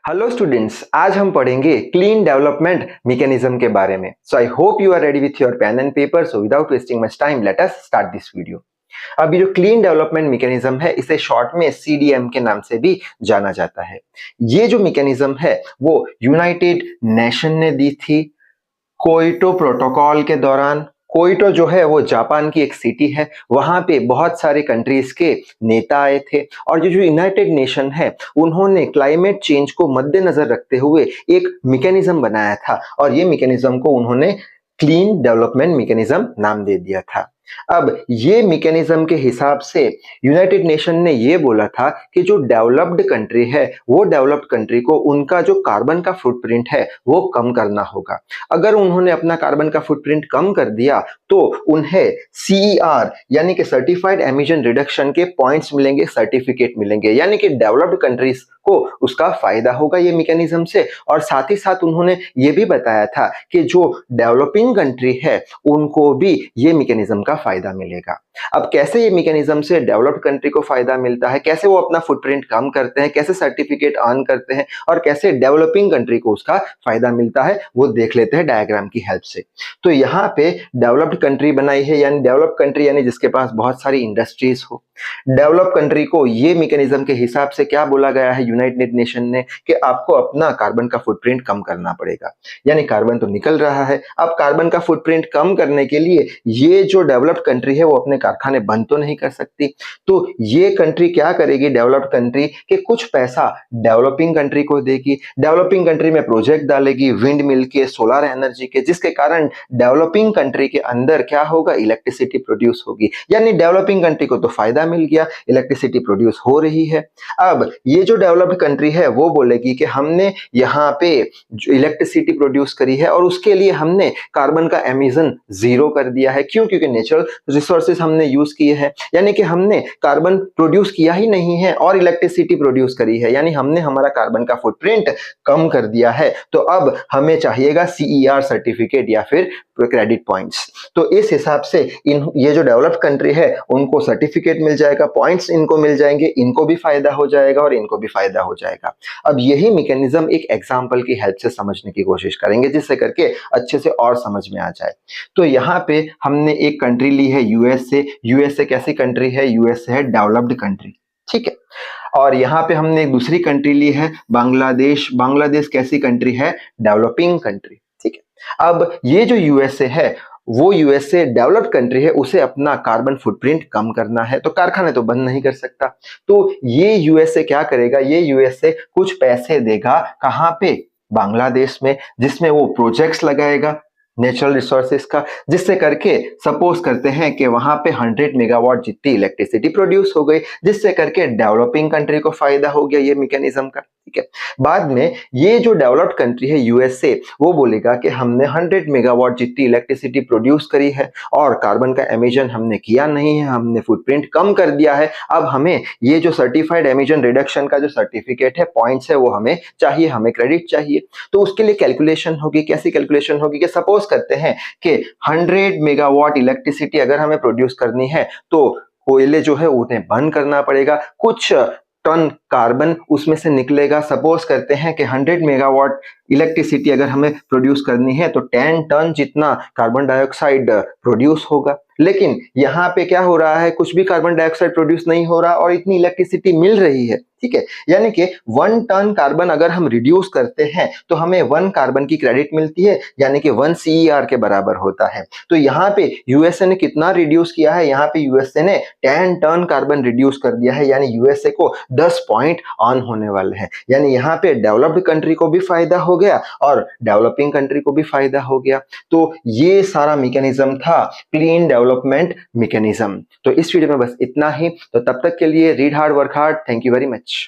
Hello students, आज हम पढ़ेंगे क्लीन डेवलपमेंट मैकेनिज्म के बारे में। So I hope you are ready with your pen and paper. So without wasting much time let us start this video. अब ये जो क्लीन डेवलपमेंट मैकेनिज्म है, इसे शॉर्ट में सीडीएम के नाम से भी जाना जाता है। ये जो मैकेनिज्म है वो यूनाइटेड नेशन ने दी थी क्योटो प्रोटोकॉल के दौरान। क्योटो जो है वो जापान की एक सिटी है, वहां पे बहुत सारे कंट्रीज के नेता आए थे और ये जो यूनाइटेड नेशन है उन्होंने क्लाइमेट चेंज को मद्देनजर रखते हुए एक मैकेनिज्म बनाया था और ये मैकेनिज्म को उन्होंने क्लीन डेवलपमेंट मैकेनिज्म नाम दे दिया था। अब ये मैकेनिज्म के हिसाब से यूनाइटेड नेशन ने ये बोला था कि जो डेवलप्ड कंट्री है वो डेवलप्ड कंट्री को उनका जो कार्बन का फुटप्रिंट है वो कम करना होगा। अगर उन्होंने अपना कार्बन का फुटप्रिंट कम कर दिया तो उन्हें सीईआर यानी कि सर्टिफाइड एमिशन रिडक्शन के पॉइंट्स मिलेंगे, सर्टिफिकेट मिलेंगे, यानी कि डेवलप्ड कंट्रीज को उसका फायदा होगा ये मैकेनिज्म से। और साथ ही साथ उन्होंने ये भी बताया था कि जो डेवलपिंग कंट्री है उनको भी ये मैकेनिज्म का फायदा मिलेगा। अब कैसे ये मैकेनिज्म से डेवलप्ड कंट्री को फायदा मिलता है, कैसे वो अपना फुटप्रिंट कम करते हैं, कैसे सर्टिफिकेट अर्न करते हैं और कैसे डेवलपिंग कंट्री को उसका फायदा मिलता है, वो देख लेते हैं डायग्राम की हेल्प से। तो यहाँ पे डेवलप्ड कंट्री बनाई है, यानी डेवलप्ड कंट्री यानी जिसके पास बहुत सारी इंडस्ट्रीज हो। डेवलप कंट्री को ये मैकेनिज्म के हिसाब से क्या बोला गया है यूनाइटेड नेशन ने कि आपको अपना कार्बन का फुटप्रिंट कम करना पड़ेगा। यानी कार्बन तो निकल रहा है, अब कार्बन का फुटप्रिंट कम करने के लिए ये जो डेवलप्ड कंट्री है वो अपने कारखाने बंद तो नहीं कर सकती। तो ये कंट्री क्या करेगी, डेवलप्ड कंट्री, कि कुछ पैसा डेवलपिंग कंट्री को देगी। डेवलपिंग कंट्री में प्रोजेक्ट डालेगी विंड मिल के, सोलर एनर्जी के, जिसके कारण डेवलपिंग कंट्री के अंदर क्या होगा, इलेक्ट्रिसिटी प्रोड्यूस होगी। यानी डेवलपिंग कंट्री को तो फायदा मिल गया, इलेक्ट्रिसिटी प्रोड्यूस हो रही है। अब ये जो डेवलप्ड कंट्री है वो बोलेगी कि हमने यहाँ पे जो इलेक्ट्रिसिटी प्रोड्यूस करी है और उसके लिए हमने कार्बन का एमिशन जीरो कर दिया है। क्यों? क्योंकि नेचुरल रिसोर्सेज हमने यूज किए हैं, यानी कि हमने कार्बन प्रोड्यूस किया ही नहीं है और इलेक्ट्रिसिटी प्रोड्यूस करी है, यानी हमने हमारा कार्बन का फुटप्रिंट कम कर दिया है। तो अब हमें चाहिएगा सीईआर सर्टिफिकेट या फिर क्रेडिट पॉइंट्स। तो इस हिसाब से ये जो डेवलप्ड कंट्री है उनको सर्टिफिकेट मिल जाएगा, पॉइंट्स इनको मिल जाएंगे, इनको भी फायदा हो जाएगा और इनको भी फायदा हो जाएगा। अब यही मैकेनिज्म एक एग्जांपल की हेल्प से समझने की कोशिश करेंगे, जिससे करके अच्छे से और समझ में आ जाए। तो यहाँ पे हमने एक कंट्री ली है यूएसए। यूएसए कैसी कंट्री है? यूएसए है डेवलप्ड कंट्री, ठीक है। और यहाँ पे हमने एक दूसरी कंट्री ली है बांग्लादेश। बांग्लादेश कैसी कंट्री है? डेवलपिंग कंट्री, ठीक है। अब ये जो यूएसए है वो यूएसए डेवलप्ड कंट्री है, उसे अपना कार्बन फुटप्रिंट कम करना है तो कारखाने तो बंद नहीं कर सकता। तो ये यूएसए क्या करेगा, ये यूएसए कुछ पैसे देगा, कहाँ पे? बांग्लादेश में, जिसमें वो प्रोजेक्ट्स लगाएगा नेचुरल रिसोर्सेज का, जिससे करके सपोज करते हैं कि वहां पे 100 मेगावाट जितनी इलेक्ट्रिसिटी प्रोड्यूस हो गई, जिससे करके डेवलपिंग कंट्री को फायदा हो गया ये मैकेनिज्म का, ठीक है। बाद में ये जो डेवलप्ड कंट्री है यूएसए, वो बोलेगा कि हमने 100 मेगावाट जितनी इलेक्ट्रिसिटी प्रोड्यूस करी है और कार्बन का एमिशन हमने किया नहीं है, हमने फुटप्रिंट कम कर दिया है। अब हमें ये जो सर्टिफाइड एमिशन रिडक्शन का जो सर्टिफिकेट है, पॉइंट्स है, वो हमें चाहिए, हमें क्रेडिट चाहिए। तो उसके लिए कैलकुलेशन होगी। कैसी कैलकुलेशन होगी कि सपोज करते हैं कि 100 मेगावाट इलेक्ट्रिसिटी अगर हमें प्रोड्यूस करनी है तो कोयले जो है उन्हें बर्न करना पड़ेगा, कुछ टन कार्बन उसमें से निकलेगा। सपोज करते हैं कि 100 मेगावाट इलेक्ट्रिसिटी अगर हमें प्रोड्यूस करनी है तो 10 टन जितना कार्बन डाइऑक्साइड प्रोड्यूस होगा। लेकिन यहाँ पे क्या हो रहा है, कुछ भी कार्बन डाइऑक्साइड प्रोड्यूस नहीं हो रहा और इतनी इलेक्ट्रिसिटी मिल रही है, ठीक है। यानी कि 1 टन कार्बन अगर हम रिड्यूस करते हैं तो हमें 1 कार्बन की क्रेडिट मिलती है, यानी कि 1 सीईआर के बराबर होता है। तो यहाँ पे यूएसए ने कितना रिड्यूस किया है, यहाँ पे यूएसए ने 10 टन कार्बन रिड्यूस कर दिया है, यानी यूएसए को 10 पॉइंट ऑन होने वाले हैं। यानी यहाँ पे डेवलप्ड कंट्री को भी फायदा हो गया और डेवलपिंग कंट्री को भी फायदा हो गया। तो ये सारा मैकेनिज्म था क्लीन डेवलपमेंट मैकेनिज्म। तो इस वीडियो में बस इतना ही। तो तब तक के लिए read hard, work hard. Thank you very much.